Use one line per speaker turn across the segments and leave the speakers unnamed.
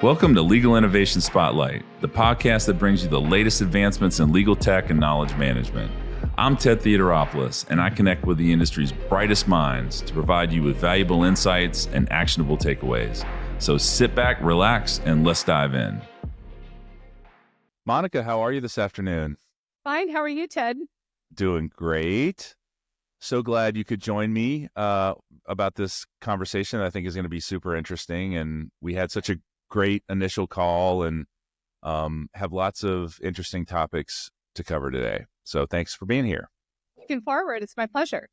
Welcome to Legal Innovation Spotlight, the podcast that brings you the latest advancements in legal tech and knowledge management. I'm Ted Theodoropoulos, and I connect with the industry's brightest minds to provide you with valuable insights and actionable takeaways. So sit back, relax, and let's dive in. Monica, how are you this afternoon?
Fine. How are you, Ted?
Doing great. So glad you could join me about this conversation that I think is going to be super interesting. And we had such a great initial call and have lots of interesting topics to cover today. So thanks for being here.
Looking forward. It's my pleasure.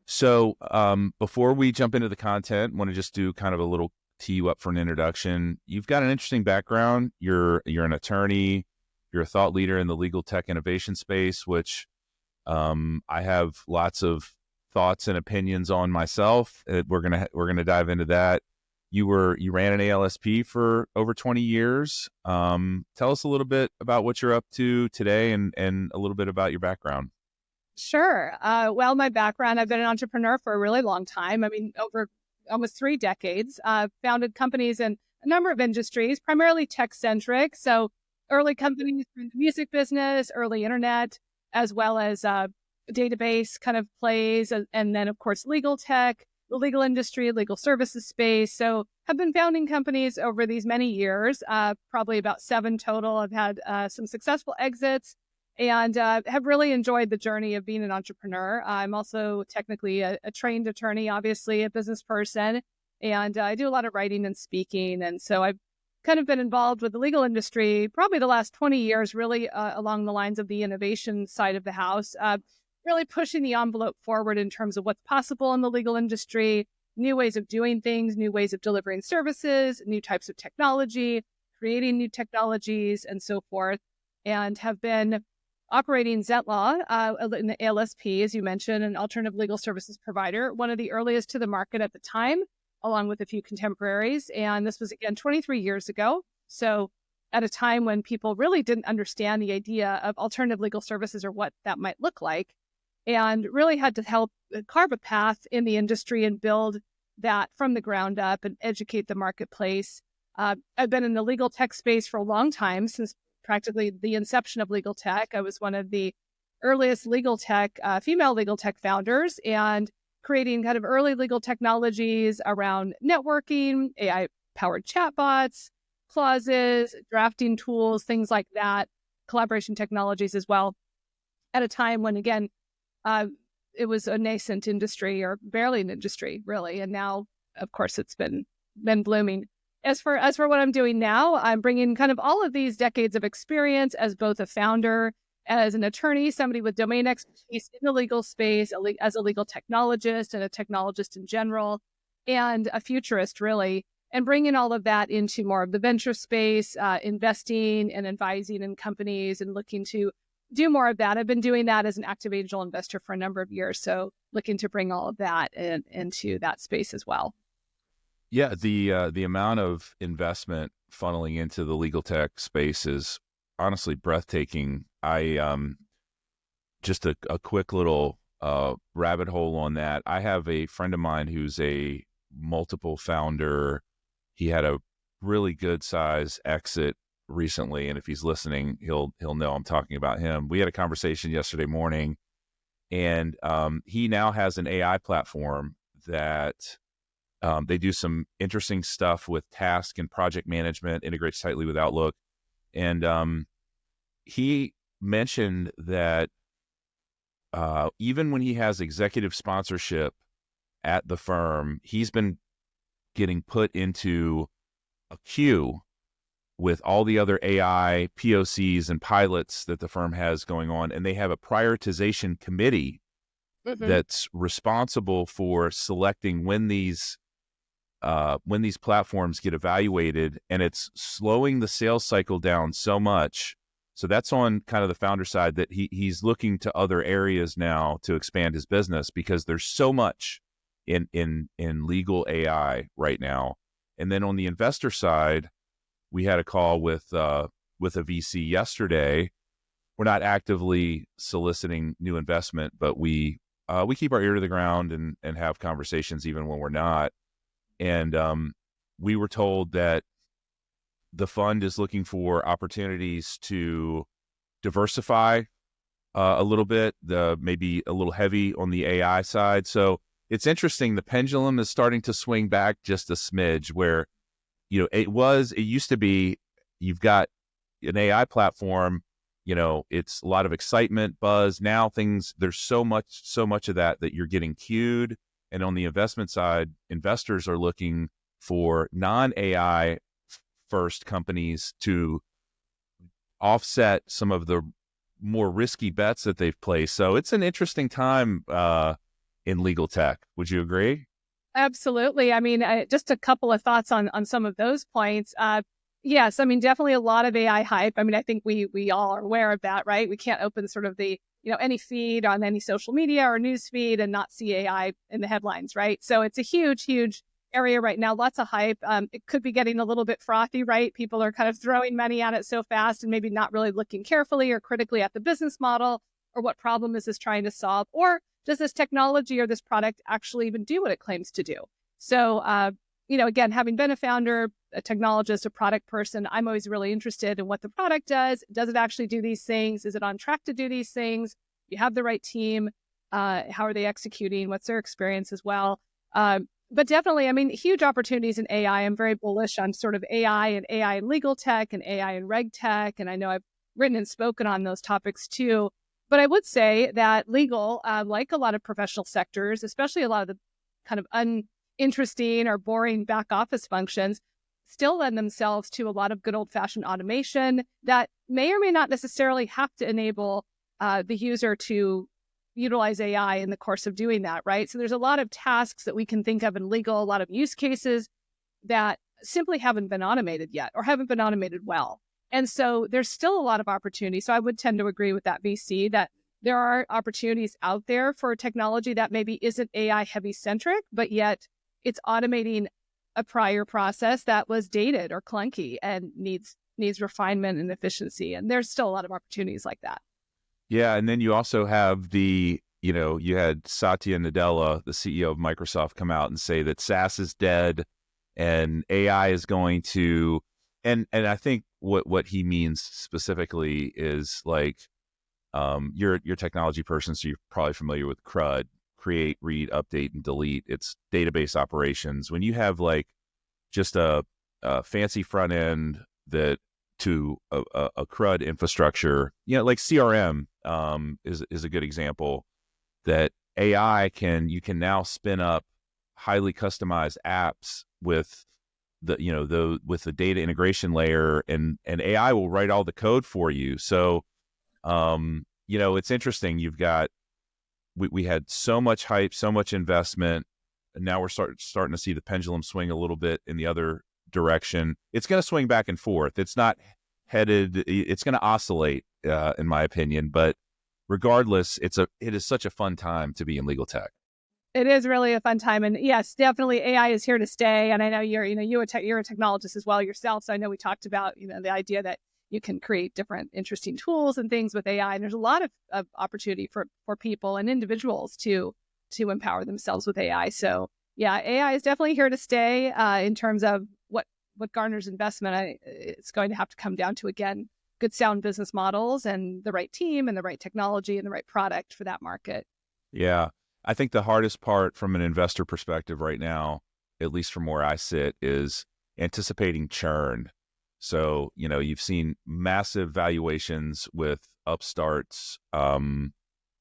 So before we jump into the content, I want to just do kind of a little tee you up for an introduction. You've got an interesting background. You're an attorney. You're a thought leader in the legal tech innovation space, which I have lots of thoughts and opinions on myself. We're gonna dive into that. You ran an ALSP for over 20 years. Tell us a little bit about what you're up to today and a little bit about your background.
Sure. Well, my background, I've been an entrepreneur for a really long time. I mean, over almost 3 decades. Founded companies in a number of industries, primarily tech-centric. So early companies in the music business, early internet, as well as database kind of plays. And then, of course, legal tech, the legal industry, legal services space. So have been founding companies over these many years, probably about 7 total. I've had some successful exits and have really enjoyed the journey of being an entrepreneur. I'm also technically a trained attorney, obviously a business person, and I do a lot of writing and speaking. And so I've kind of been involved with the legal industry probably the last 20 years, really along the lines of the innovation side of the house. Really pushing the envelope forward in terms of what's possible in the legal industry, new ways of doing things, new ways of delivering services, new types of technology, creating new technologies, and so forth, and have been operating Zentlaw in the ALSP, as you mentioned, an alternative legal services provider, one of the earliest to the market at the time, along with a few contemporaries. And this was, again, 23 years ago. So at a time when people really didn't understand the idea of alternative legal services or what that might look like, and really had to help carve a path in the industry and build that from the ground up and educate the marketplace. I've been in the legal tech space for a long time, since practically the inception of legal tech. I was one of the earliest legal tech, female legal tech founders, and creating kind of early legal technologies around networking, AI-powered chatbots, clauses, drafting tools, things like that, collaboration technologies as well, at a time when, again, it was a nascent industry, or barely an industry, really. And now, of course, it's been blooming. As for what I'm doing now, I'm bringing kind of all of these decades of experience as both a founder, as an attorney, somebody with domain expertise in the legal space, as a legal technologist and a technologist in general, and a futurist, really, and bringing all of that into more of the venture space, investing and advising in companies and looking to do more of that. I've been doing that as an active angel investor for a number of years, so looking to bring all of that into that space as well.
Yeah, the amount of investment funneling into the legal tech space is honestly breathtaking. I just a quick little rabbit hole on that. I have a friend of mine who's a multiple founder. He had a really good size exit recently, and if he's listening, he'll know I'm talking about him. We had a conversation yesterday morning, and he now has an AI platform that they do some interesting stuff with task and project management, integrates tightly with Outlook. And he mentioned that even when he has executive sponsorship at the firm, he's been getting put into a queue with all the other AI POCs and pilots that the firm has going on. And they have a prioritization committee that's responsible for selecting when these platforms get evaluated, and it's slowing the sales cycle down so much. So that's on kind of the founder side, that he's looking to other areas now to expand his business, because there's so much in legal AI right now. And then on the investor side, we had a call with a VC yesterday. We're not actively soliciting new investment, but we keep our ear to the ground and have conversations even when we're not. And we were told that the fund is looking for opportunities to diversify a little bit, maybe a little heavy on the AI side. So it's interesting. The pendulum is starting to swing back just a smidge where, it used to be, you've got an AI platform, it's a lot of excitement, buzz. Now there's so much of that you're getting queued. And on the investment side, investors are looking for non-AI first companies to offset some of the more risky bets that they've placed. So it's an interesting time in legal tech. Would you agree?
Absolutely. I mean, just a couple of thoughts on some of those points. Yes, I mean, definitely a lot of AI hype. I mean, I think we all are aware of that, right? We can't open sort of the, any feed on any social media or news feed and not see AI in the headlines, right? So it's a huge, huge area right now. Lots of hype. It could be getting a little bit frothy, right? People are kind of throwing money at it so fast and maybe not really looking carefully or critically at the business model or what problem is this trying to solve, or does this technology or this product actually even do what it claims to do? So, again, having been a founder, a technologist, a product person, I'm always really interested in what the product does. Does it actually do these things? Is it on track to do these things? You have the right team. How are they executing? What's their experience as well? But definitely, I mean, huge opportunities in AI. I'm very bullish on sort of AI and legal tech and AI and reg tech. And I know I've written and spoken on those topics too. But I would say that legal, like a lot of professional sectors, especially a lot of the kind of uninteresting or boring back office functions, still lend themselves to a lot of good old-fashioned automation that may or may not necessarily have to enable the user to utilize AI in the course of doing that, right? So there's a lot of tasks that we can think of in legal, a lot of use cases that simply haven't been automated yet or haven't been automated well. And so there's still a lot of opportunity. So I would tend to agree with that VC that there are opportunities out there for technology that maybe isn't AI heavy centric, but yet it's automating a prior process that was dated or clunky and needs refinement and efficiency. And there's still a lot of opportunities like that.
Yeah. And then you also have you had Satya Nadella, the CEO of Microsoft, come out and say that SaaS is dead and AI is going to, and I think what he means specifically is like, you're a technology person, so you're probably familiar with CRUD, create, read, update, and delete. It's database operations. When you have like just a fancy front end that to a CRUD infrastructure, like CRM is a good example that you can now spin up highly customized apps with with the data integration layer, and AI will write all the code for you. So, it's interesting. We had so much hype, so much investment, and now we're starting to see the pendulum swing a little bit in the other direction. It's going to swing back and forth. It's not headed. It's going to oscillate, in my opinion. But regardless, it is such a fun time to be in legal tech.
It is really a fun time. And yes, definitely AI is here to stay. And I know you're a technologist as well yourself. So I know we talked about, the idea that you can create different interesting tools and things with AI. And there's a lot of opportunity for people and individuals to empower themselves with AI. So yeah, AI is definitely here to stay in terms of what garners investment. It's going to have to come down to, again, good sound business models and the right team and the right technology and the right product for that market.
Yeah. I think the hardest part from an investor perspective right now, at least from where I sit, is anticipating churn. So, you've seen massive valuations with upstarts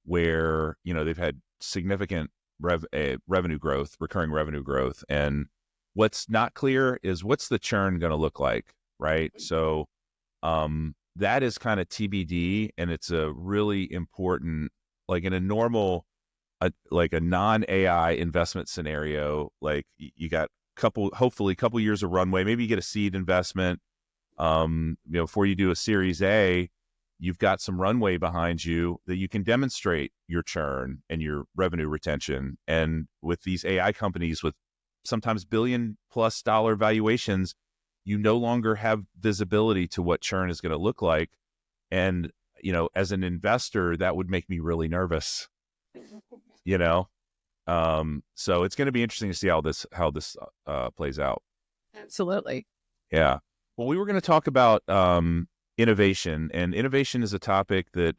where, they've had significant revenue growth, recurring revenue growth. And what's not clear is what's the churn going to look like, right? So that is kind of TBD, and it's a really important, like in a normal, like a non-AI investment scenario, like you got hopefully a couple years of runway, maybe you get a seed investment, before you do a Series A, you've got some runway behind you that you can demonstrate your churn and your revenue retention. And with these AI companies with sometimes $1 billion+ valuations, you no longer have visibility to what churn is going to look like. And, as an investor, that would make me really nervous. So it's going to be interesting to see how this plays out.
Absolutely.
Yeah. Well, we were going to talk about innovation, and innovation is a topic that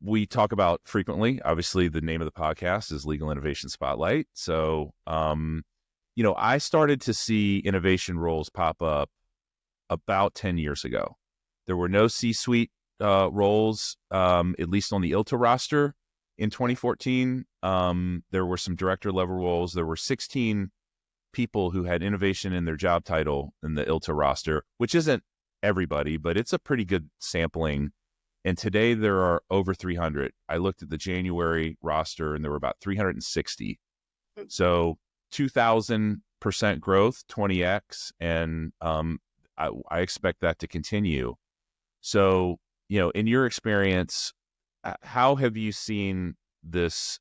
we talk about frequently. Obviously, the name of the podcast is Legal Innovation Spotlight. So, I started to see innovation roles pop up about 10 years ago. There were no C-suite roles, at least on the ILTA roster in 2014. There were some director level roles. There were 16 people who had innovation in their job title in the ILTA roster, which isn't everybody, but it's a pretty good sampling. And today there are over 300. I looked at the January roster and there were about 360. So 2,000% growth, 20x, and I expect that to continue. So, in your experience, how have you seen this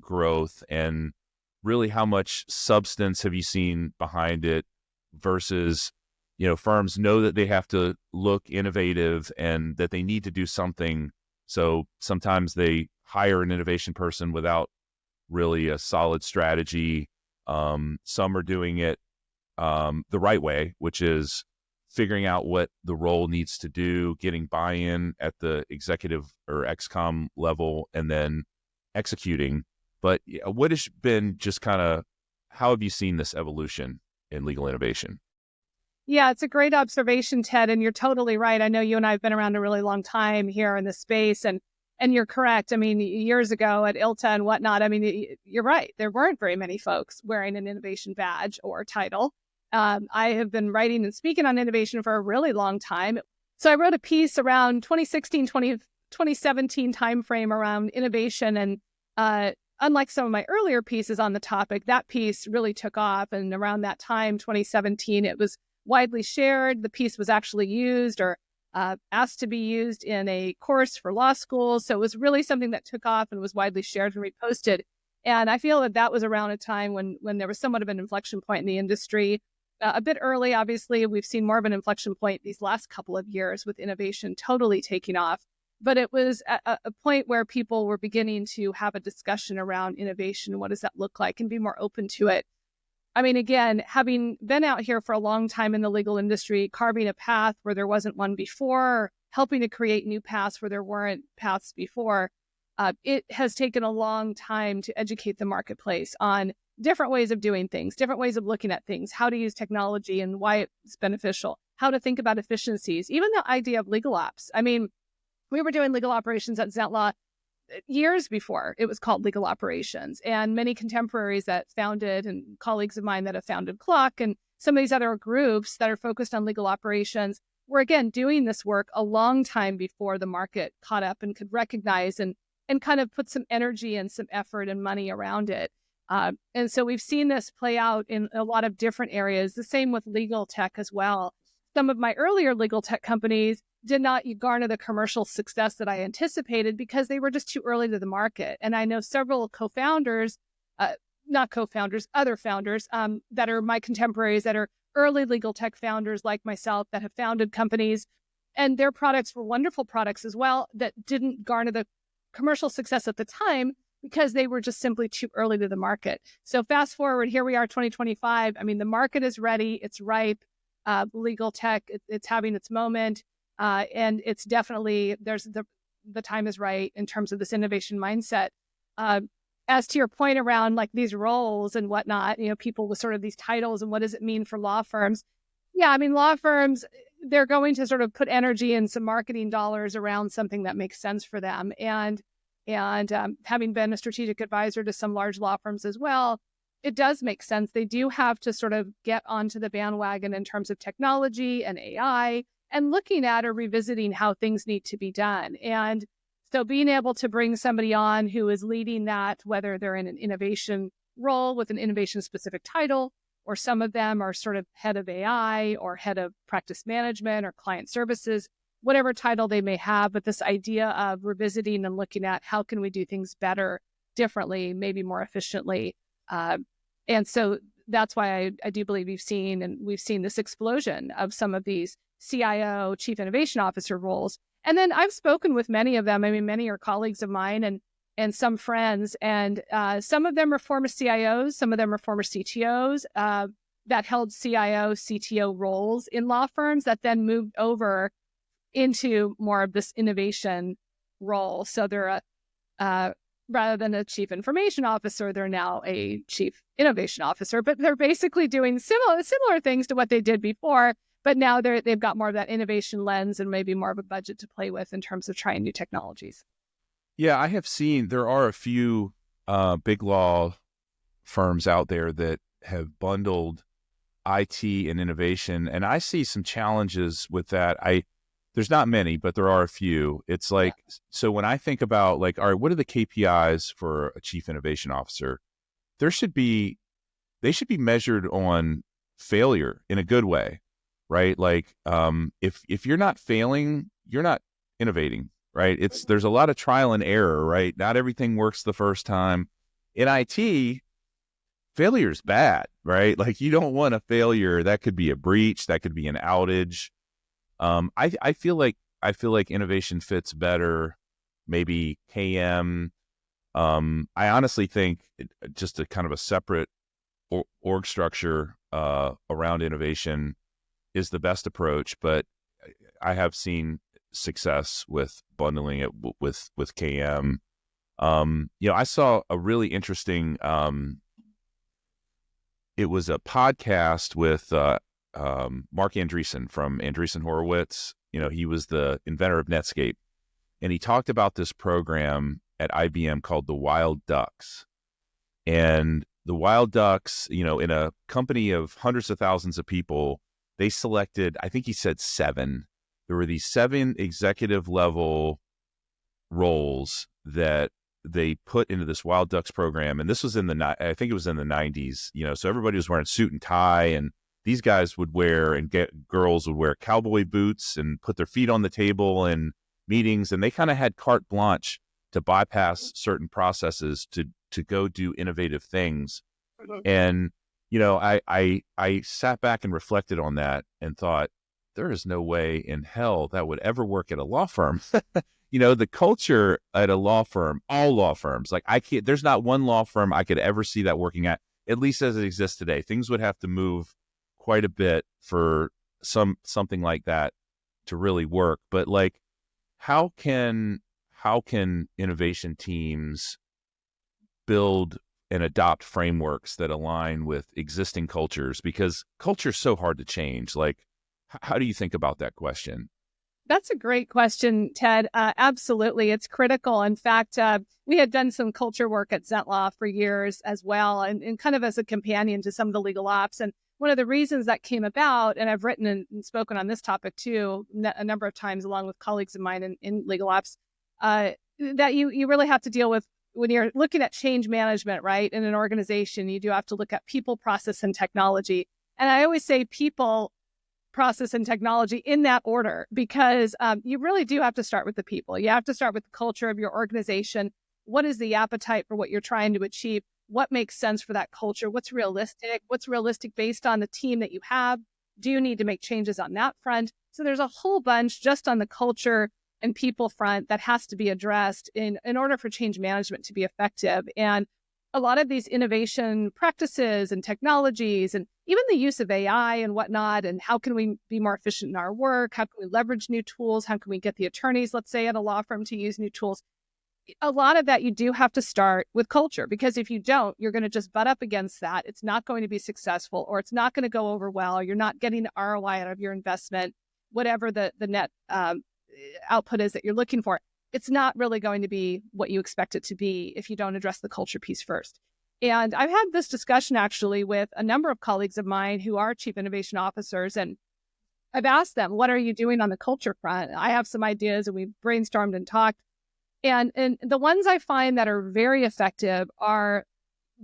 growth, and really how much substance have you seen behind it versus, firms know that they have to look innovative and that they need to do something. So sometimes they hire an innovation person without really a solid strategy. Some are doing it the right way, which is figuring out what the role needs to do, getting buy-in at the executive or XCOM level, and then executing. But what has been just kind of, how have you seen this evolution in legal innovation?
Yeah, it's a great observation, Ted, and you're totally right. I know you and I have been around a really long time here in this space, and you're correct. I mean, years ago at ILTA and whatnot, I mean, you're right. There weren't very many folks wearing an innovation badge or title. I have been writing and speaking on innovation for a really long time. So I wrote a piece around 2016, 2017 timeframe around innovation. And unlike some of my earlier pieces on the topic, that piece really took off. And around that time, 2017, it was widely shared. The piece was actually used or asked to be used in a course for law schools. So it was really something that took off and was widely shared and reposted. And I feel that was around a time when there was somewhat of an inflection point in the industry. A bit early, obviously, we've seen more of an inflection point these last couple of years with innovation totally taking off. But it was a point where people were beginning to have a discussion around innovation. What does that look like? And be more open to it. I mean, again, having been out here for a long time in the legal industry, carving a path where there wasn't one before, helping to create new paths where there weren't paths before, it has taken a long time to educate the marketplace on different ways of doing things, different ways of looking at things, how to use technology and why it's beneficial, how to think about efficiencies, even the idea of legal ops. I mean, we were doing legal operations at Zentlaw years before it was called legal operations. And many contemporaries that founded and colleagues of mine that have founded Clock and some of these other groups that are focused on legal operations were, again, doing this work a long time before the market caught up and could recognize and kind of put some energy and some effort and money around it. And so we've seen this play out in a lot of different areas, the same with legal tech as well. Some of my earlier legal tech companies did not garner the commercial success that I anticipated because they were just too early to the market. And I know several co-founders, not co-founders, other founders that are my contemporaries that are early legal tech founders like myself that have founded companies. And their products were wonderful products as well that didn't garner the commercial success at the time because they were just simply too early to the market. So fast forward, here we are, 2025. I mean, the market is ready. It's ripe. Legal tech, it's having its moment. And it's definitely, the time is right in terms of this innovation mindset. As to your point around like these roles and whatnot, people with sort of these titles and what does it mean for law firms? Yeah, I mean, law firms, they're going to sort of put energy and some marketing dollars around something that makes sense for them. And having been a strategic advisor to some large law firms as well, it does make sense. They do have to sort of get onto the bandwagon in terms of technology and AI and looking at or revisiting how things need to be done. And so being able to bring somebody on who is leading that, whether they're in an innovation role with an innovation specific title, or some of them are sort of head of AI or head of practice management or client services, whatever title they may have, but this idea of revisiting and looking at how can we do things better, differently, maybe more efficiently. And so that's why I do believe we've seen this explosion of some of these CIO, Chief Innovation Officer roles. And then I've spoken with many of them. I mean, many are colleagues of mine and some friends, and some of them are former CIOs, some of them are former CTOs. that held CIO, CTO roles in law firms that then moved over into more of this innovation role. So they're rather than a chief information officer, they're now a chief innovation officer, but they're basically doing similar things to what they did before. But now they've got more of that innovation lens and maybe more of a budget to play with in terms of trying new technologies.
Yeah, I have seen there are a few big law firms out there that have bundled IT and innovation, and I see some challenges with that. There's not many, but there are a few. It's like, so when I think about like, all right, what are the KPIs for a chief innovation officer? They should be measured on failure in a good way, right? Like, if you're not failing, you're not innovating, right? There's a lot of trial and error, right? Not everything works the first time. In IT, failure is bad, right? Like you don't want a failure. That could be a breach, that could be an outage. I feel like innovation fits better, maybe KM. I honestly think just a kind of a separate org structure around innovation is the best approach, but I have seen success with bundling it with KM. I saw a really interesting. It was a podcast with Mark Andreessen from Andreessen Horowitz. He was the inventor of Netscape, and he talked about this program at IBM called the Wild Ducks. And the Wild Ducks, in a company of hundreds of thousands of people, they selected, I think he said 7. There were these 7 executive level roles that they put into this Wild Ducks program. And this was I think it was in the 90s, so everybody was wearing suit and tie, and these guys would wear, and girls would wear cowboy boots and put their feet on the table in meetings. And they kind of had carte blanche to bypass certain processes to go do innovative things. And, I sat back and reflected on that and thought, there is no way in hell that would ever work at a law firm. The culture at a law firm, all law firms, like there's not one law firm I could ever see that working at least as it exists today. Things would have to move quite a bit for something like that to really work. But like, how can innovation teams build and adopt frameworks that align with existing cultures? Because culture is so hard to change. Like, how do you think about that question?
That's a great question, Ted. Absolutely. It's critical. In fact, we had done some culture work at Zentlaw for years as well, and kind of as a companion to some of the legal ops. And one of the reasons that came about, and I've written and spoken on this topic too, a number of times along with colleagues of mine in legal ops, that you really have to deal with when you're looking at change management, right? In an organization, you do have to look at people, process, and technology. And I always say people, process, and technology in that order, because you really do have to start with the people. You have to start with the culture of your organization. What is the appetite for what you're trying to achieve? What makes sense for that culture? What's realistic? What's realistic based on the team that you have? Do you need to make changes on that front? So there's a whole bunch just on the culture and people front that has to be addressed in order for change management to be effective. And a lot of these innovation practices and technologies, and even the use of AI and whatnot, and how can we be more efficient in our work? How can we leverage new tools? How can we get the attorneys, let's say, at a law firm to use new tools? A lot of that you do have to start with culture, because if you don't, you're going to just butt up against that. It's not going to be successful, or it's not going to go over well. You're not getting the ROI out of your investment, whatever the net output is that you're looking for. It's not really going to be what you expect it to be if you don't address the culture piece first. And I've had this discussion actually with a number of colleagues of mine who are chief innovation officers. And I've asked them, what are you doing on the culture front? I have some ideas, and we've brainstormed and talked. And the ones I find that are very effective are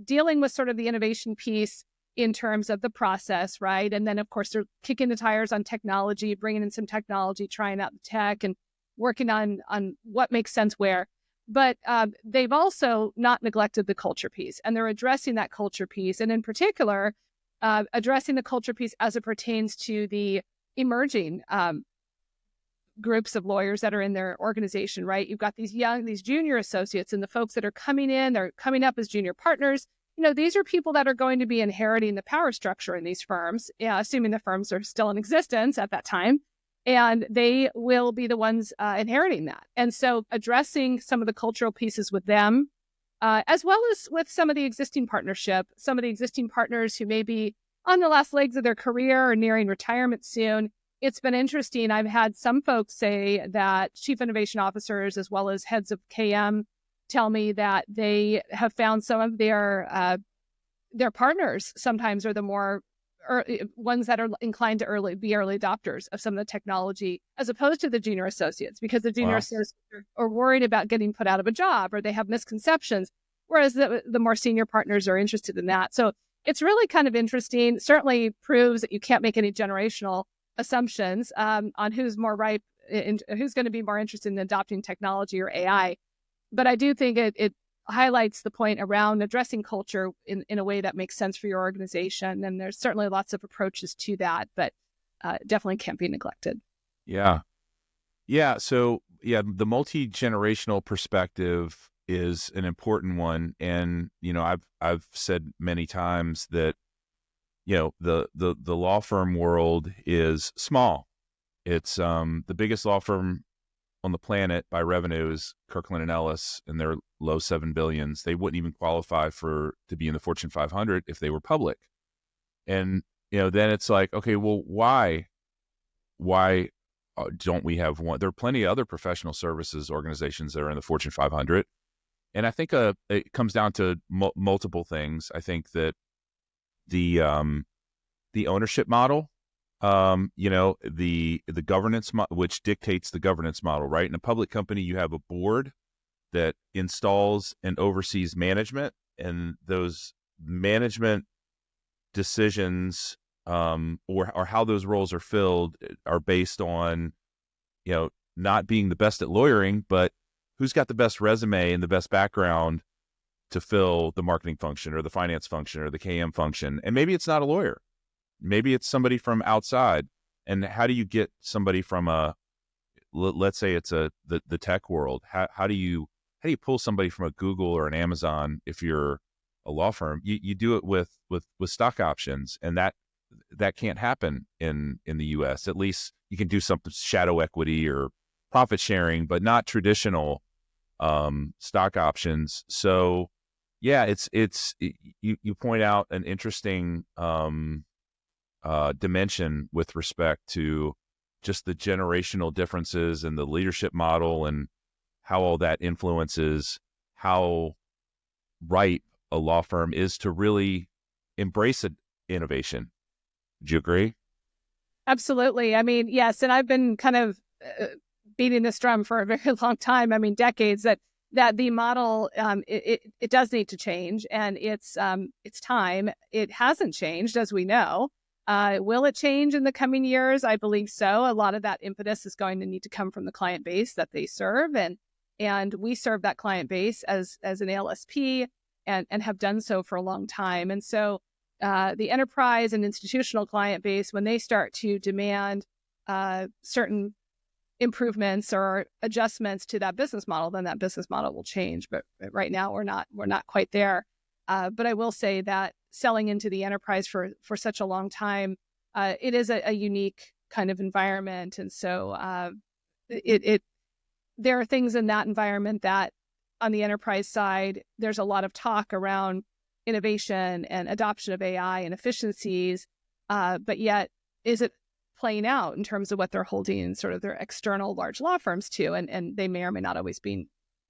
dealing with sort of the innovation piece in terms of the process, right? And then, of course, they're kicking the tires on technology, bringing in some technology, trying out the tech, and working on what makes sense where. But they've also not neglected the culture piece, and they're addressing that culture piece. And in particular, addressing the culture piece as it pertains to the emerging groups of lawyers that are in their organization, right? You've got these junior associates, and the folks that are coming in, they're coming up as junior partners. these are people that are going to be inheriting the power structure in these firms, assuming the firms are still in existence at that time. And they will be the ones inheriting that. And so addressing some of the cultural pieces with them, as well as with some of the existing partners who may be on the last legs of their career or nearing retirement soon. It's been interesting. I've had some folks say that chief innovation officers, as well as heads of KM, tell me that they have found some of their partners sometimes are the more ones that are inclined to be early adopters of some of the technology, as opposed to the junior associates, because the junior associates are worried about getting put out of a job or they have misconceptions, whereas the more senior partners are interested in that. So it's really kind of interesting. Certainly proves that you can't make any generational assumptions on who's more ripe and who's going to be more interested in adopting technology or AI. But I do think it highlights the point around addressing culture in a way that makes sense for your organization. And there's certainly lots of approaches to that, but definitely can't be neglected.
Yeah. Yeah. So, the multi-generational perspective is an important one. And, I've said many times that, the law firm world is small. It's the biggest law firm on the planet by revenue is Kirkland & Ellis, and they're low $7 billion. They wouldn't even qualify to be in the Fortune 500 if they were public. And, then it's like, okay, well, why don't we have one? There are plenty of other professional services organizations that are in the Fortune 500. And I think it comes down to multiple things. I think that the ownership model, the governance, which dictates the governance model, right? In a public company, you have a board that installs and oversees management, and those management decisions, or how those roles are filled, are based on, not being the best at lawyering, but who's got the best resume and the best background to fill the marketing function or the finance function or the KM function. And maybe it's not a lawyer. Maybe it's somebody from outside. And how do you get somebody from let's say it's the tech world? How do you pull somebody from a Google or an Amazon if you're a law firm? You do it with stock options, and that can't happen in the US. At least you can do some shadow equity or profit sharing, but not traditional stock options. So you point out an interesting dimension with respect to just the generational differences and the leadership model, and how all that influences how ripe a law firm is to really embrace innovation. Do you agree?
Absolutely. I mean, yes. And I've been kind of beating this drum for a very long time. I mean, decades, that the model, it does need to change, and it's time. It hasn't changed, as we know. Will it change in the coming years? I believe so. A lot of that impetus is going to need to come from the client base that they serve, and we serve that client base as an ALSP and have done so for a long time. And so the enterprise and institutional client base, when they start to demand certain improvements or adjustments to that business model, then that business model will change. But right now we're not quite there. But I will say that selling into the enterprise for such a long time, it is a unique kind of environment. And so there are things in that environment that on the enterprise side, there's a lot of talk around innovation and adoption of AI and efficiencies. But yet, is it playing out in terms of what they're holding sort of their external large law firms to? And they may or may not always be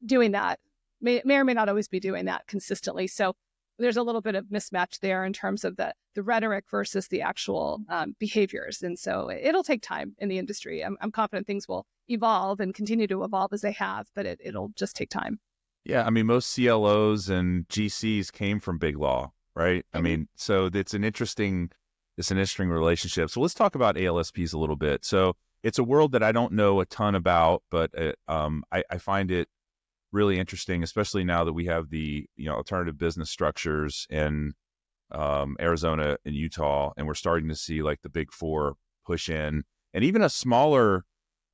doing that, may or may not always be doing that consistently. So there's a little bit of mismatch there in terms of the rhetoric versus the actual behaviors. And so it'll take time in the industry. I'm confident things will evolve and continue to evolve as they have, but it'll just take time.
Yeah. I mean, most CLOs and GCs came from big law, right? Mm-hmm. I mean, so it's an interesting relationship. So let's talk about ALSPs a little bit. So it's a world that I don't know a ton about, but I find it really interesting, especially now that we have the alternative business structures in Arizona and Utah, and we're starting to see like the big four push in, and even a smaller.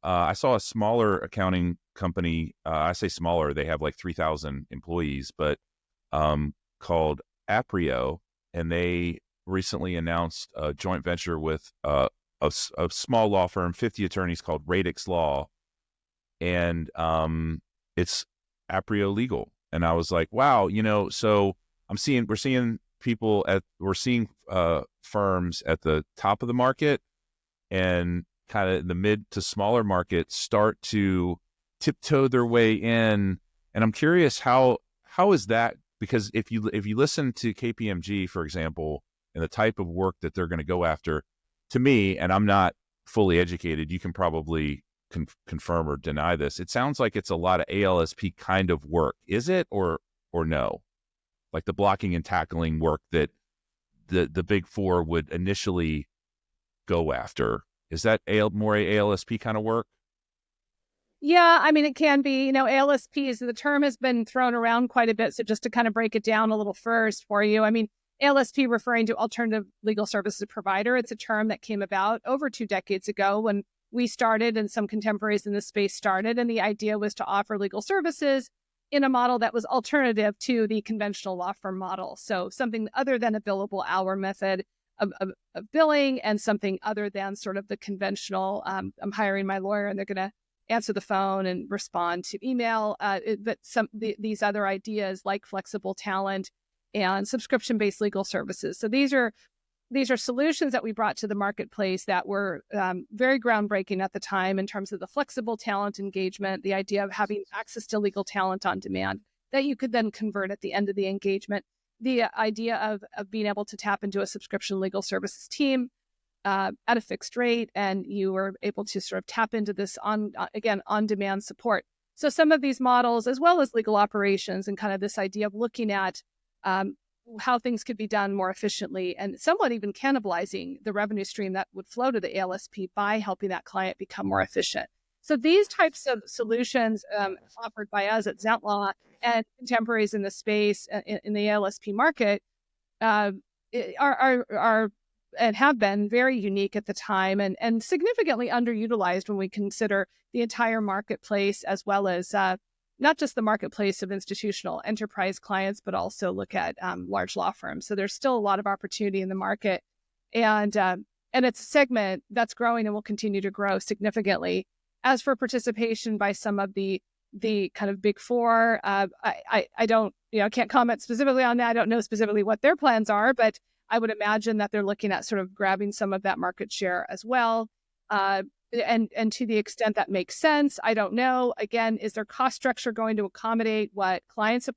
I saw a smaller accounting company. I say smaller; they have like 3,000 employees, but called Aprio, and they recently announced a joint venture with a small law firm, 50 attorneys, called Radix Law, and it's Aprio Legal. And I was like, wow, so we're seeing firms at the top of the market and kind of the mid to smaller market start to tiptoe their way in. And I'm curious, how is that? Because if you listen to KPMG, for example, and the type of work that they're going to go after, to me, and I'm not fully educated, you can probably confirm or deny this, it sounds like it's a lot of ALSP kind of work. Is it, or no? Like the blocking and tackling work that the big four would initially go after. Is that more ALSP kind of work?
Yeah, I mean, it can be. ALSPs, the term has been thrown around quite a bit. So just to kind of break it down a little first for you, I mean, ALSP referring to alternative legal services provider. It's a term that came about over 2 decades ago when we started and some contemporaries in the space started. And the idea was to offer legal services in a model that was alternative to the conventional law firm model. So something other than a billable hour method of billing, and something other than sort of the conventional, I'm hiring my lawyer and they're going to answer the phone and respond to email. But these other ideas like flexible talent and subscription-based legal services. So these are solutions that we brought to the marketplace that were very groundbreaking at the time in terms of the flexible talent engagement, the idea of having access to legal talent on demand that you could then convert at the end of the engagement, the idea of being able to tap into a subscription legal services team at a fixed rate, and you were able to sort of tap into this on-demand support. So some of these models, as well as legal operations and kind of this idea of looking at how things could be done more efficiently and somewhat even cannibalizing the revenue stream that would flow to the ALSP by helping that client become more efficient. So these types of solutions offered by us at Zentlaw and contemporaries in the space in the ALSP market are and have been very unique at the time and significantly underutilized when we consider the entire marketplace, as well as not just the marketplace of institutional enterprise clients, but also look at large law firms. So there's still a lot of opportunity in the market, and it's a segment that's growing and will continue to grow significantly. As for participation by some of the kind of big four, I don't, can't comment specifically on that. I don't know specifically what their plans are, but I would imagine that they're looking at sort of grabbing some of that market share as well. And to the extent that makes sense, I don't know. Again, is their cost structure going to accommodate what clients have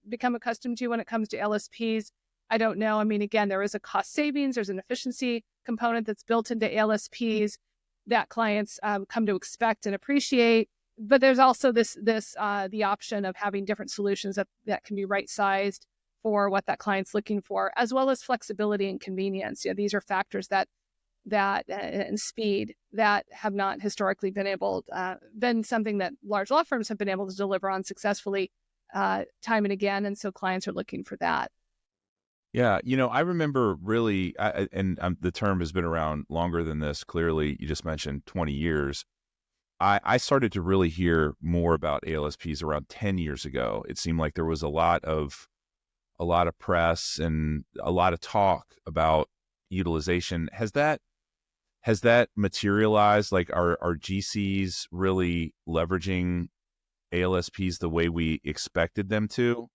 become accustomed to when it comes to LSPs? I don't know. I mean, again, there is a cost savings. There's an efficiency component that's built into LSPs that clients come to expect and appreciate. But there's also the option of having different solutions that can be right-sized for what that client's looking for, as well as flexibility and convenience. These are factors that and speed that have not historically been something that large law firms have been able to deliver on successfully time and again. And so clients are looking for that.
Yeah. I remember really, the term has been around longer than this. Clearly, you just mentioned 20 years. I started to really hear more about ALSPs around 10 years ago. It seemed like there was a lot of press and a lot of talk about utilization. Has that materialized? Like, are GCs really leveraging ALSPs the way we expected them to?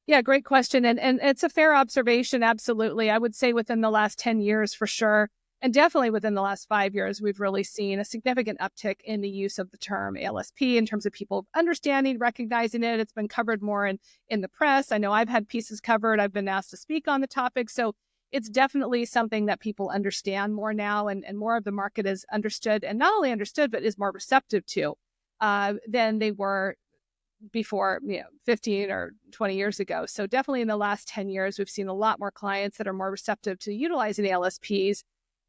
Yeah, great question. And it's a fair observation. Absolutely. I would say within the last 10 years for sure. And definitely within the last 5 years, we've really seen a significant uptick in the use of the term ALSP in terms of people understanding, recognizing it. It's been covered more in the press. I know I've had pieces covered. I've been asked to speak on the topic. So it's definitely something that people understand more now, and more of the market is understood, and not only understood, but is more receptive to than they were before, 15 or 20 years ago. So definitely in the last 10 years, we've seen a lot more clients that are more receptive to utilizing ALSPs.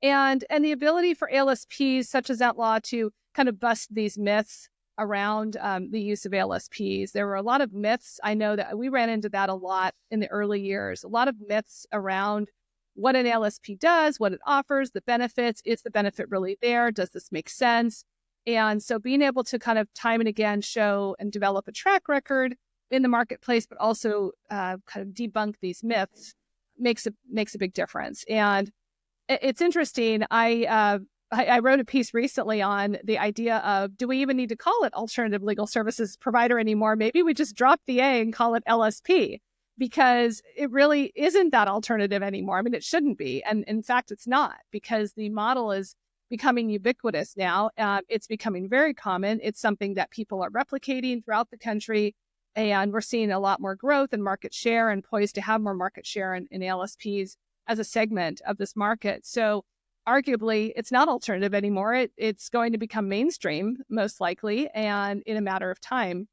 And the ability for ALSPs such as Zentlaw to kind of bust these myths around the use of ALSPs. There were a lot of myths. I know that we ran into that a lot in the early years. A lot of myths around what an ALSP does, what it offers, the benefits. Is the benefit really there? Does this make sense? And so being able to kind of time and again show and develop a track record in the marketplace, but also kind of debunk these myths makes a big difference. And it's interesting. I wrote a piece recently on the idea of, do we even need to call it alternative legal services provider anymore? Maybe we just drop the A and call it LSP, because it really isn't that alternative anymore. I mean, it shouldn't be. And in fact, it's not, because the model is becoming ubiquitous now. It's becoming very common. It's something that people are replicating throughout the country. And we're seeing a lot more growth in market share, and poised to have more market share in ALSPs as a segment of this market. So arguably, it's not alternative anymore. It's going to become mainstream, most likely, and in a matter of time.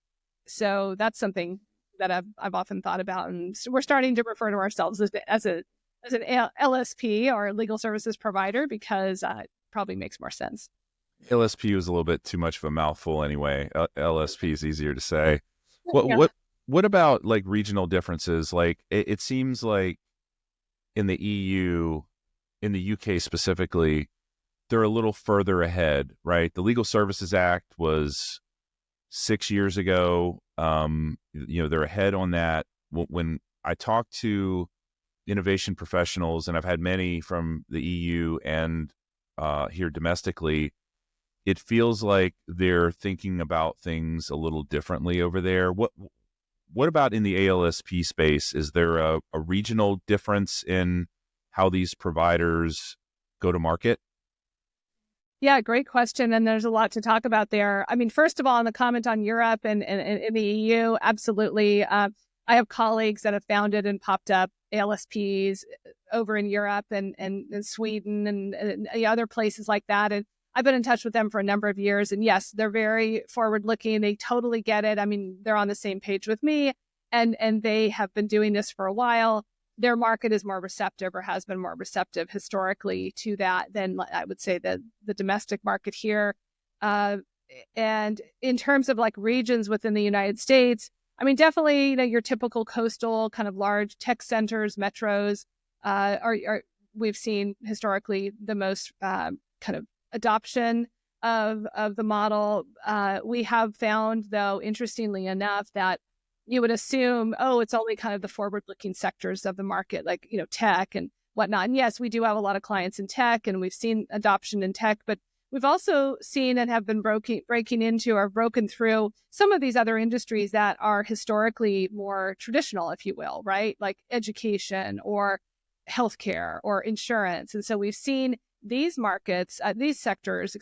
So that's something that I've often thought about. And so we're starting to refer to ourselves as an LSP, or legal services provider, because it probably makes more sense.
LSP was a little bit too much of a mouthful anyway. LSP is easier to say.
Yeah.
What about like regional differences? Like it seems like in the EU, in the UK specifically, they're a little further ahead, right? The Legal Services Act was 6 years ago. They're ahead on that. When I talk to innovation professionals, and I've had many from the EU and here domestically, it feels like they're thinking about things a little differently over there. What about in the ALSP space? Is there a regional difference in how these providers go to market?
Yeah, great question. And there's a lot to talk about there. I mean, first of all, on the comment on Europe and in the EU, absolutely. I have colleagues that have founded and popped up ALSPs over in Europe and Sweden and other places like that. And I've been in touch with them for a number of years. And yes, they're very forward looking. They totally get it. I mean, they're on the same page with me, and they have been doing this for a while. Their market is more receptive, or has been more receptive historically to that than, I would say, the domestic market here. And in terms of like regions within the United States, I mean, definitely, your typical coastal kind of large tech centers, metros, are we've seen historically the most kind of adoption of the model. We have found, though, interestingly enough, that you would assume, oh, it's only kind of the forward-looking sectors of the market, like, tech and whatnot. And yes, we do have a lot of clients in tech, and we've seen adoption in tech, but we've also seen and have been breaking into or broken through some of these other industries that are historically more traditional, if you will, right? Like education or healthcare or insurance. And so we've seen these markets, these sectors,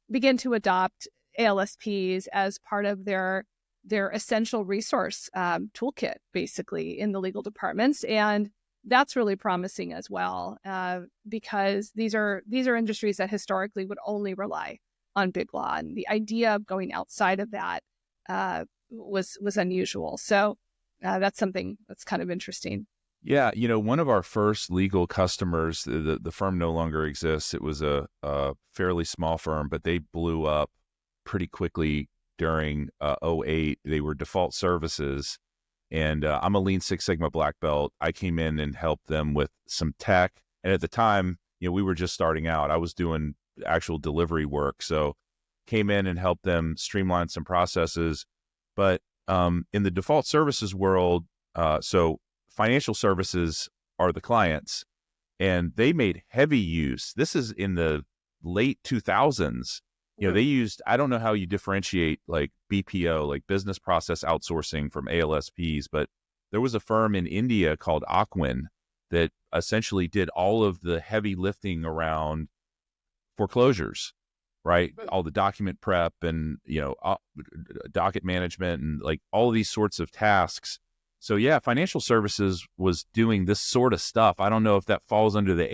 begin to adopt ALSPs as part of their essential resource toolkit, basically, in the legal departments. And that's really promising as well, because these are industries that historically would only rely on big law. And the idea of going outside of that was unusual. So that's something that's kind of interesting.
Yeah, one of our first legal customers, the firm no longer exists. It was a fairly small firm, but they blew up pretty quickly during 2008. They were default services, and I'm a Lean Six Sigma black belt. I came in and helped them with some tech, and at the time, we were just starting out. I was doing actual delivery work, so came in and helped them streamline some processes. But in the default services world, so financial services are the clients, and they made heavy use. This is in the late 2000s. They used, I don't know how you differentiate like BPO, like business process outsourcing, from ALSPs, but there was a firm in India called Akwin that essentially did all of the heavy lifting around foreclosures, right? All the document prep and, docket management and like all of these sorts of tasks. So yeah, financial services was doing this sort of stuff. I don't know if that falls under the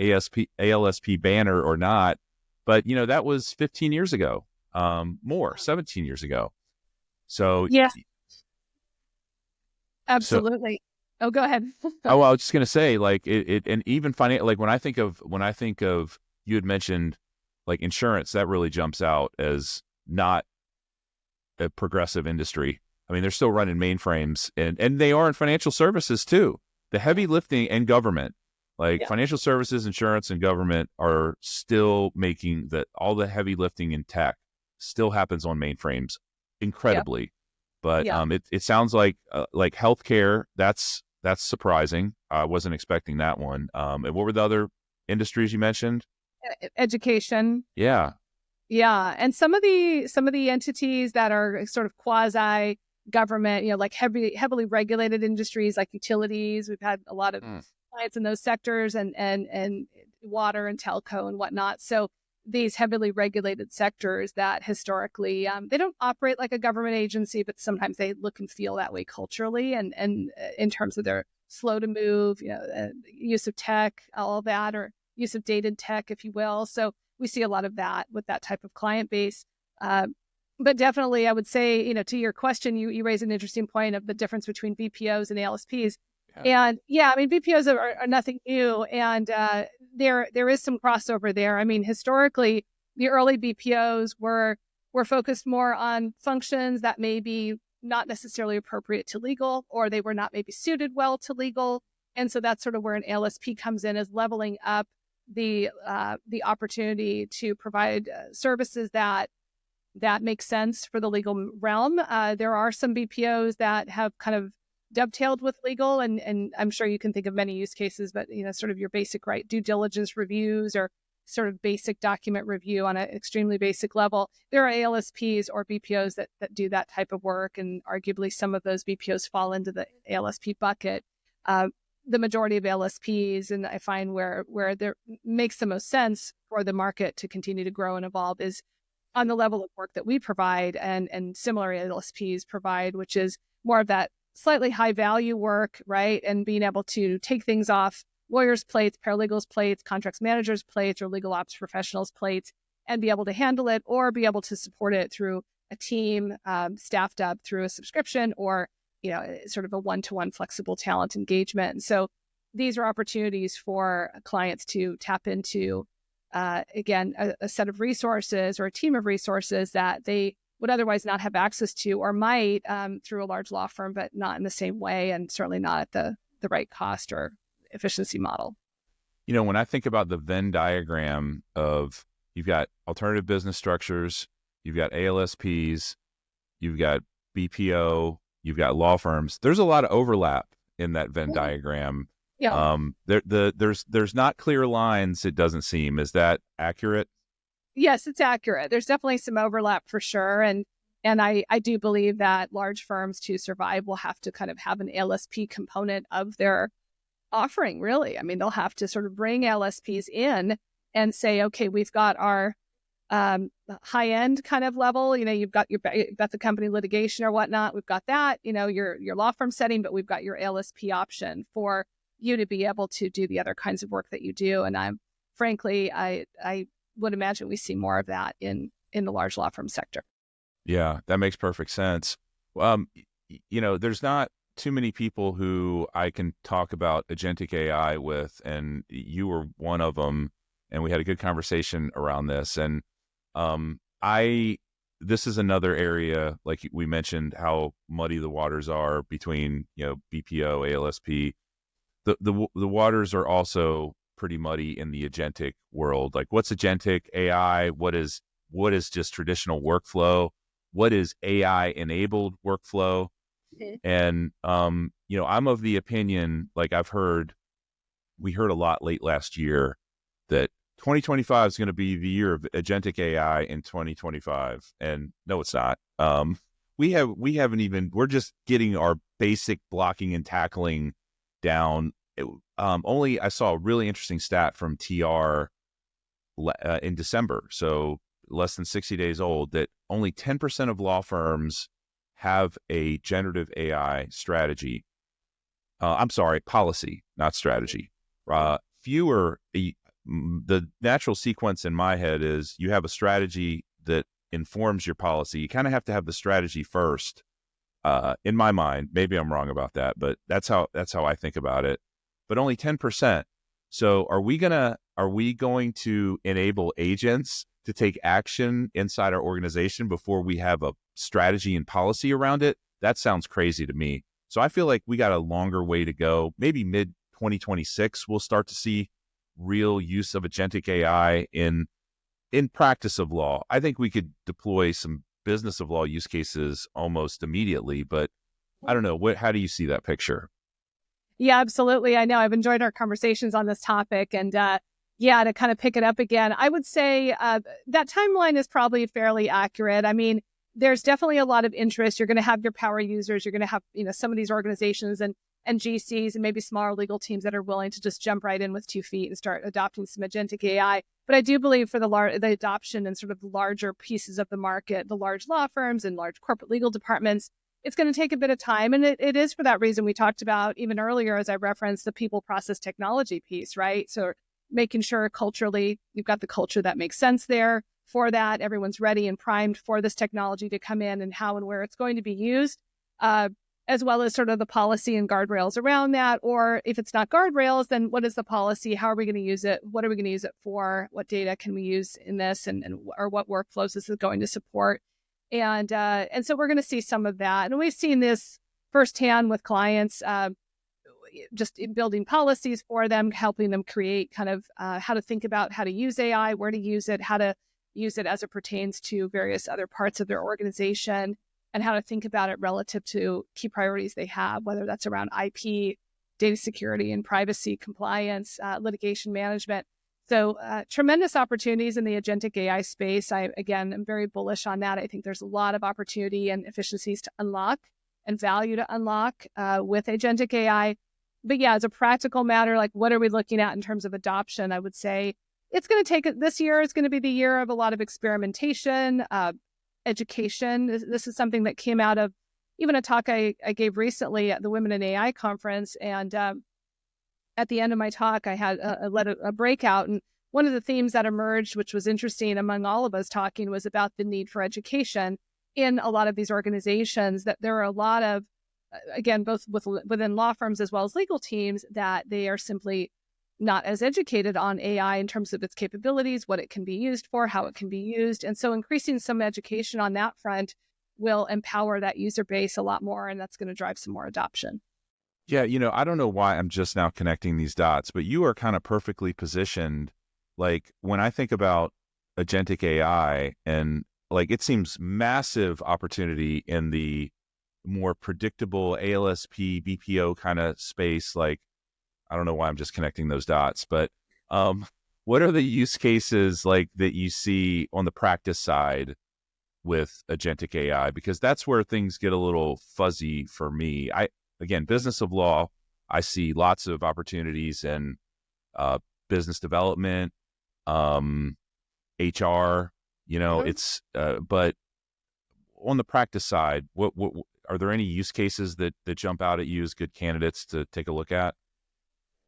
ALSP banner or not, but that was 15 years ago, 17 years ago. So
yeah, absolutely. So, go ahead.
I was just gonna say, like it and even like when I think of you had mentioned like insurance, that really jumps out as not a progressive industry. I mean, they're still running mainframes, and they are in financial services too. The heavy lifting and government, like financial services, insurance, and government are still making all the heavy lifting in tech still happens on mainframes incredibly. But
Yeah.
it sounds like healthcare. That's surprising. I wasn't expecting that one. And what were the other industries you mentioned?
Education.
Yeah.
Yeah, and some of the entities that are sort of quasi government, like heavily regulated industries like utilities. We've had a lot of
Mm.
clients in those sectors, and water and telco and whatnot. So these heavily regulated sectors that historically they don't operate like a government agency, but sometimes they look and feel that way culturally, and in terms of their slow to move, use of tech, all of that, or use of dated tech, if you will. So we see a lot of that with that type of client base. But definitely, I would say, to your question, you raise an interesting point of the difference between BPOs and ALSPs.
Yeah.
And yeah, I mean, BPOs are nothing new. And there is some crossover there. I mean, historically, the early BPOs were focused more on functions that may be not necessarily appropriate to legal, or they were not maybe suited well to legal. And so that's sort of where an ALSP comes in, as leveling up the opportunity to provide services that make sense for the legal realm. There are some BPOs that have kind of dovetailed with legal, and I'm sure you can think of many use cases, but sort of your basic due diligence reviews, or sort of basic document review on an extremely basic level. There are ALSPs or BPOs that do that type of work, and arguably some of those BPOs fall into the ALSP bucket. The majority of ALSPs, and I find where there makes the most sense for the market to continue to grow and evolve, is on the level of work that we provide and similar ALSPs provide, which is more of that slightly high value work, right? And being able to take things off lawyers' plates, paralegals' plates, contracts managers' plates, or legal ops professionals' plates, and be able to handle it, or be able to support it through a team staffed up through a subscription, or sort of a one-to-one flexible talent engagement. And so these are opportunities for clients to tap into, again, a set of resources or a team of resources that they would otherwise not have access to, or might through a large law firm, but not in the same way, and certainly not at the right cost or efficiency model.
When I think about the Venn diagram of, you've got alternative business structures, you've got ALSPs, you've got BPO, you've got law firms, there's a lot of overlap in that Venn diagram.
Yeah.
There's not clear lines, it doesn't seem. Is that accurate?
Yes, it's accurate. There's definitely some overlap for sure. And I do believe that large firms, to survive, will have to kind of have an ALSP component of their offering, really. I mean, they'll have to sort of bring LSPs in and say, okay, we've got our high end kind of level. You've got the company litigation or whatnot. We've got that, your law firm setting, but we've got your ALSP option for you to be able to do the other kinds of work that you do. And frankly, I would imagine we see more of that in the large law firm sector.
Yeah, that makes perfect sense. There's not too many people who I can talk about agentic AI with, and you were one of them, and we had a good conversation around this. And this is another area, like we mentioned, how muddy the waters are between, BPO, ALSP. The waters are also pretty muddy in the agentic world. Like, what's agentic AI? What is just traditional workflow? What is AI enabled workflow?
Mm-hmm.
And I'm of the opinion, like we heard a lot late last year, that 2025 is going to be the year of agentic AI in 2025. And no, it's not. We're just getting our basic blocking and tackling down. Only I saw a really interesting stat from TR in December, so less than 60 days old, that only 10% of law firms have a generative AI strategy. I'm sorry, policy, not strategy. The natural sequence in my head is, you have a strategy that informs your policy. You kind of have to have the strategy first. In my mind, maybe I'm wrong about that, but that's how I think about it. But only 10%. So are we going to enable agents to take action inside our organization before we have a strategy and policy around it? That sounds crazy to me. So I feel like we got a longer way to go. Maybe mid 2026, we'll start to see real use of agentic AI in practice of law. I think we could deploy some business of law use cases almost immediately, but I don't know. How do you see that picture?
Yeah, absolutely. I know I've enjoyed our conversations on this topic. And yeah, to kind of pick it up again, I would say that timeline is probably fairly accurate. I mean, there's definitely a lot of interest. You're going to have your power users. You're going to have, some of these organizations and GCs and maybe smaller legal teams that are willing to just jump right in with 2 feet and start adopting some agentic AI. But I do believe for the adoption and sort of larger pieces of the market, the large law firms and large corporate legal departments, it's going to take a bit of time. And it is for that reason we talked about even earlier, as I referenced, the people, process, technology piece, right? So making sure culturally you've got the culture that makes sense there for that. Everyone's ready and primed for this technology to come in and how and where it's going to be used, as well as sort of the policy and guardrails around that. Or if it's not guardrails, then what is the policy? How are we going to use it? What are we going to use it for? What data can we use in this or what workflows this is going to support? And so we're going to see some of that. And we've seen this firsthand with clients, just building policies for them, helping them create kind of how to think about how to use AI, where to use it, how to use it as it pertains to various other parts of their organization, and how to think about it relative to key priorities they have, whether that's around IP, data security and privacy, compliance, litigation management. So tremendous opportunities in the agentic AI space. I, again, am very bullish on that. I think there's a lot of opportunity and efficiencies to unlock and value to unlock with agentic AI. But yeah, as a practical matter, like what are we looking at in terms of adoption? I would say it's going to take, this year is going to be the year of a lot of experimentation, education. This is something that came out of even a talk I gave recently at the Women in AI conference. And at the end of my talk, I had a breakout. And one of the themes that emerged, which was interesting among all of us talking, was about the need for education in a lot of these organizations, that there are a lot of, again, both within law firms as well as legal teams, that they are simply not as educated on AI in terms of its capabilities, what it can be used for, how it can be used. And so increasing some education on that front will empower that user base a lot more, and that's going to drive some more adoption.
Yeah, I don't know why I'm just now connecting these dots, but you are kind of perfectly positioned. Like when I think about agentic AI, and like it seems massive opportunity in the more predictable ALSP, BPO kind of space. Like, I don't know why I'm just connecting those dots, but what are the use cases like that you see on the practice side with agentic AI? Because that's where things get a little fuzzy for me. Again, business of law, I see lots of opportunities in business development, HR, it's, but on the practice side, what are there any use cases that jump out at you as good candidates to take a look at?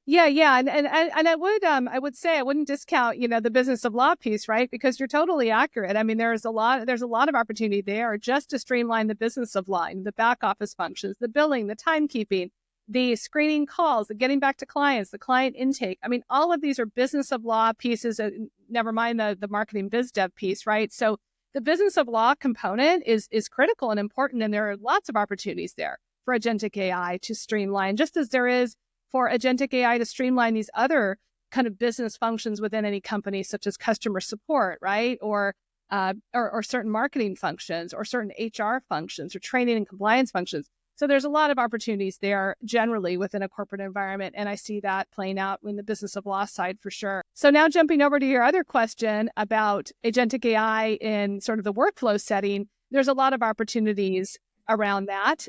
Yeah, and I would say I wouldn't discount the business of law piece, right? Because you're totally accurate. I mean, there's a lot of opportunity there just to streamline the business of law, the back office functions, the billing, the timekeeping, the screening calls, the getting back to clients, the client intake. I mean, all of these are business of law pieces. Never mind the marketing biz dev piece, right? So the business of law component is critical and important, and there are lots of opportunities there for agentic AI to streamline, just as there is for agentic AI to streamline these other kind of business functions within any company, such as customer support, right? Or certain marketing functions, or certain HR functions, or training and compliance functions. So there's a lot of opportunities there generally within a corporate environment. And I see that playing out in the business of law side for sure. So now jumping over to your other question about agentic AI in sort of the workflow setting, there's a lot of opportunities around that.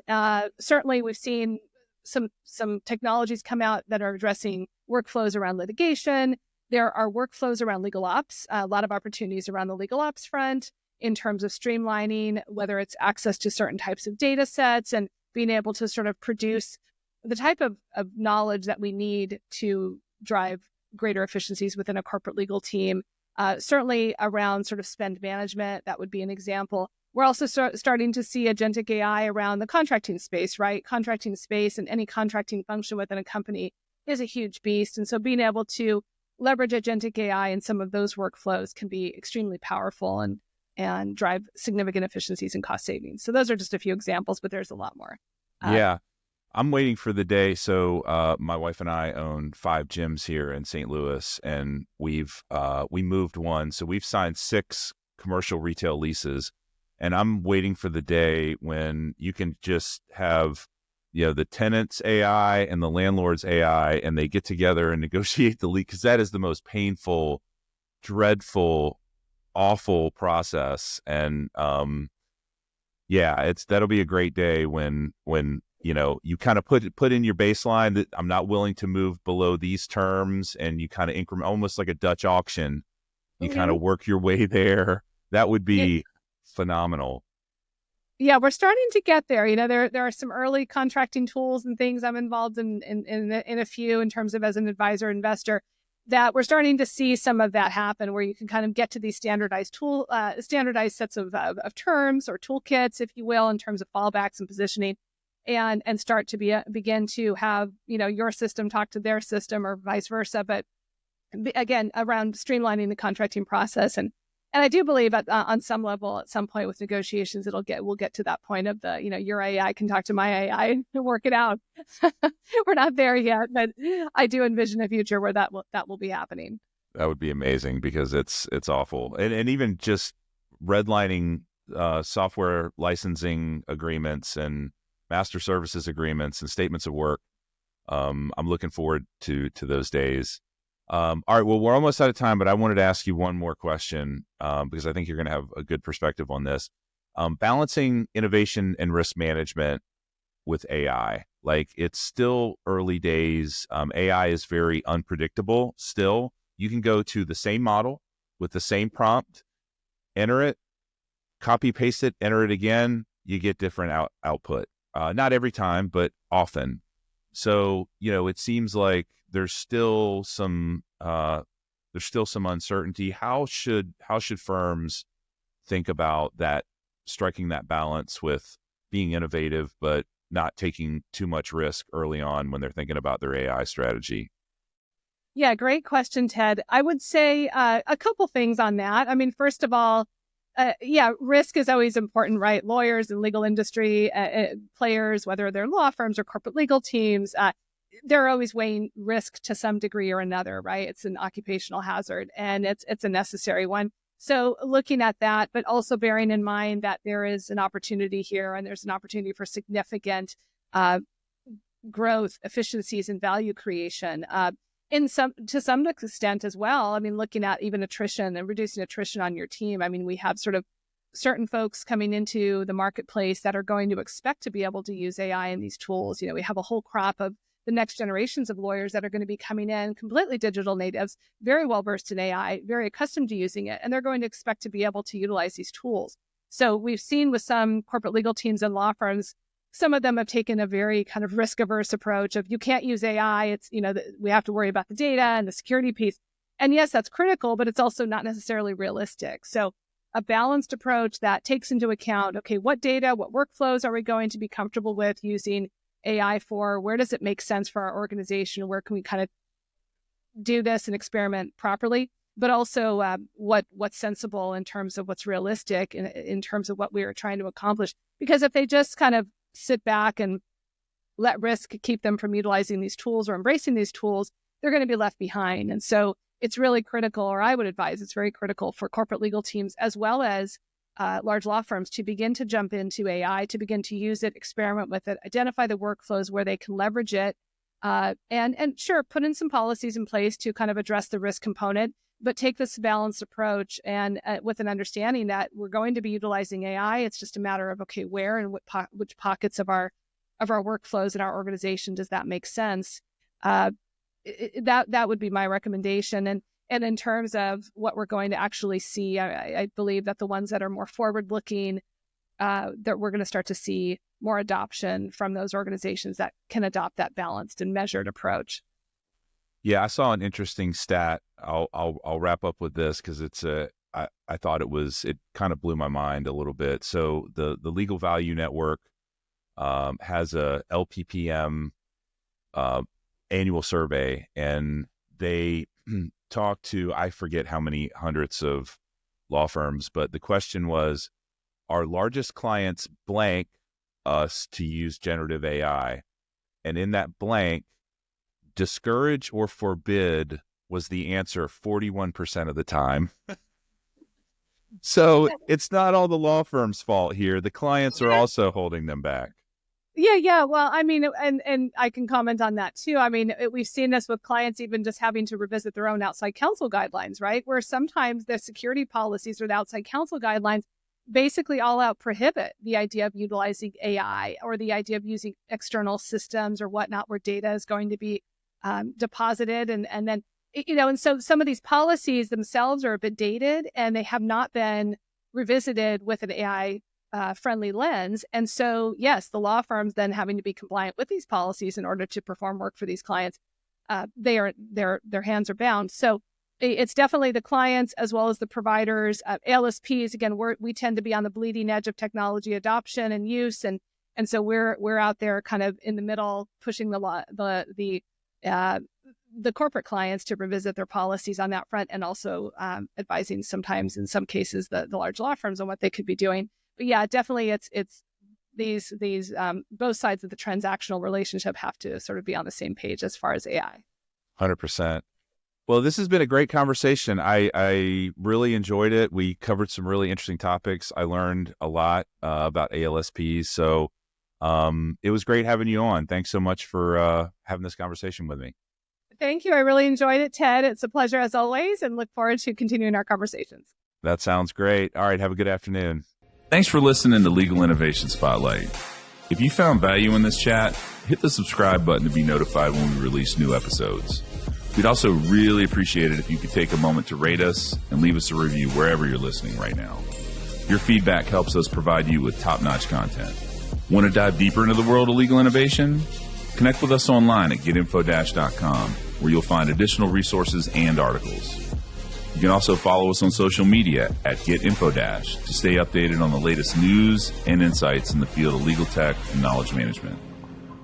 Certainly we've seen some technologies come out that are addressing workflows around litigation. There are workflows around legal ops, a lot of opportunities around the legal ops front in terms of streamlining, whether it's access to certain types of data sets and being able to sort of produce the type of knowledge that we need to drive greater efficiencies within a corporate legal team. Certainly around sort of spend management, that would be an example. We're also starting to see agentic AI around the contracting space, right? Contracting space and any contracting function within a company is a huge beast. And so being able to leverage agentic AI in some of those workflows can be extremely powerful and drive significant efficiencies and cost savings. So those are just a few examples, but there's a lot more.
Yeah. I'm waiting for the day. So my wife and I own 5 gyms here in St. Louis, and we moved one. So we've signed 6 commercial retail leases. And I'm waiting for the day when you can just have, the tenant's AI and the landlord's AI, and they get together and negotiate the lease, because that is the most painful, dreadful, awful process. And that'll be a great day when you kind of put in your baseline that I'm not willing to move below these terms, and you kind of increment, almost like a Dutch auction. You kind of work your way there. That would be phenomenal.
Yeah, we're starting to get there. There are some early contracting tools and things I'm involved in a few in terms of as an advisor investor, that we're starting to see some of that happen, where you can kind of get to these standardized sets of terms or toolkits, if you will, in terms of fallbacks and positioning, and start to begin to have your system talk to their system or vice versa. But again, around streamlining the contracting process. And I do believe on some level, at some point with negotiations, we'll get to that point of your AI can talk to my AI and work it out. We're not there yet, but I do envision a future where that will be happening.
That would be amazing, because it's awful. And even just redlining software licensing agreements and master services agreements and statements of work. I'm looking forward to those days. All right, well, we're almost out of time, but I wanted to ask you one more question, because I think you're going to have a good perspective on this. Balancing innovation and risk management with AI. Like, it's still early days. AI is very unpredictable still. You can go to the same model with the same prompt, enter it, copy, paste it, enter it again, you get different output. Not every time, but often. So, it seems like there's still some uncertainty. How should firms think about that, striking that balance with being innovative but not taking too much risk early on when they're thinking about their AI strategy?
Yeah, great question, Ted. I would say a couple things on that. I mean, first of all, risk is always important, right? Lawyers and legal industry players, whether they're law firms or corporate legal teams, they're always weighing risk to some degree or another, right? It's an occupational hazard, and it's a necessary one. So looking at that, but also bearing in mind that there is an opportunity here, and there's an opportunity for significant growth, efficiencies, and value creation. To some extent as well. I mean, looking at even attrition and reducing attrition on your team. I mean, we have sort of certain folks coming into the marketplace that are going to expect to be able to use AI in these tools. We have a whole crop of the next generations of lawyers that are going to be coming in, completely digital natives, very well versed in AI, very accustomed to using it, and they're going to expect to be able to utilize these tools. So we've seen with some corporate legal teams and law firms, some of them have taken a very kind of risk-averse approach of, you can't use AI. It's, we have to worry about the data and the security piece. And yes, that's critical, but it's also not necessarily realistic. So a balanced approach that takes into account, okay, what data, what workflows are we going to be comfortable with using AI for? Where does it make sense for our organization? Where can we kind of do this and experiment properly? But also what's sensible in terms of what's realistic in terms of what we are trying to accomplish. Because if they just kind of sit back and let risk keep them from utilizing these tools or embracing these tools, they're going to be left behind. And so it's really critical, or I would advise it's very critical for corporate legal teams as well as large law firms to begin to jump into AI, to begin to use it, experiment with it, identify the workflows where they can leverage it, and sure, put in some policies in place to kind of address the risk component, but take this balanced approach and with an understanding that we're going to be utilizing AI. It's just a matter of, okay, where and which pockets of our workflows in our organization does that make sense? That would be my recommendation. And in terms of what we're going to actually see, I believe that the ones that are more forward-looking, that we're going to start to see more adoption from those organizations that can adopt that balanced and measured approach.
Yeah, I saw an interesting stat. I'll wrap up with this because I thought it kind of blew my mind a little bit. So the Legal Value Network has a LPPM annual survey, and they talked to, I forget how many hundreds of law firms, but the question was, our largest clients blank us to use generative AI? And in that blank, discourage or forbid was the answer 41% of the time. So it's not all the law firm's fault here. The clients are also holding them back.
Yeah. Well, I mean, and I can comment on that too. I mean, we've seen this with clients even just having to revisit their own outside counsel guidelines, right? Where sometimes the security policies or the outside counsel guidelines basically all out prohibit the idea of utilizing AI or the idea of using external systems or whatnot where data is going to be deposited. And then, and so some of these policies themselves are a bit dated and they have not been revisited with an AI friendly lens. And so, yes, the law firms then having to be compliant with these policies in order to perform work for these clients, their hands are bound. So it's definitely the clients as well as the providers. ALSPs, again, we tend to be on the bleeding edge of technology adoption and use, and so we're out there kind of in the middle, pushing the corporate clients to revisit their policies on that front, and also advising sometimes in some cases the large law firms on what they could be doing. But yeah, definitely it's these both sides of the transactional relationship have to sort of be on the same page as far as AI.
100%. Well, this has been a great conversation. I really enjoyed it. We covered some really interesting topics. I learned a lot about ALSPs. So it was great having you on. Thanks so much for having this conversation with me.
Thank you. I really enjoyed it, Ted. It's a pleasure as always, and look forward to continuing our conversations.
That sounds great. All right. Have a good afternoon.
Thanks for listening to Legal Innovation Spotlight. If you found value in this chat, hit the subscribe button to be notified when we release new episodes. We'd also really appreciate it if you could take a moment to rate us and leave us a review wherever you're listening right now. Your feedback helps us provide you with top-notch content. Want to dive deeper into the world of legal innovation? Connect with us online at getinfodash.com, where you'll find additional resources and articles. You can also follow us on social media at getinfodash to stay updated on the latest news and insights in the field of legal tech and knowledge management.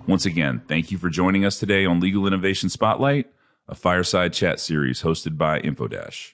Once again, thank you for joining us today on Legal Innovation Spotlight, a fireside chat series hosted by Infodash.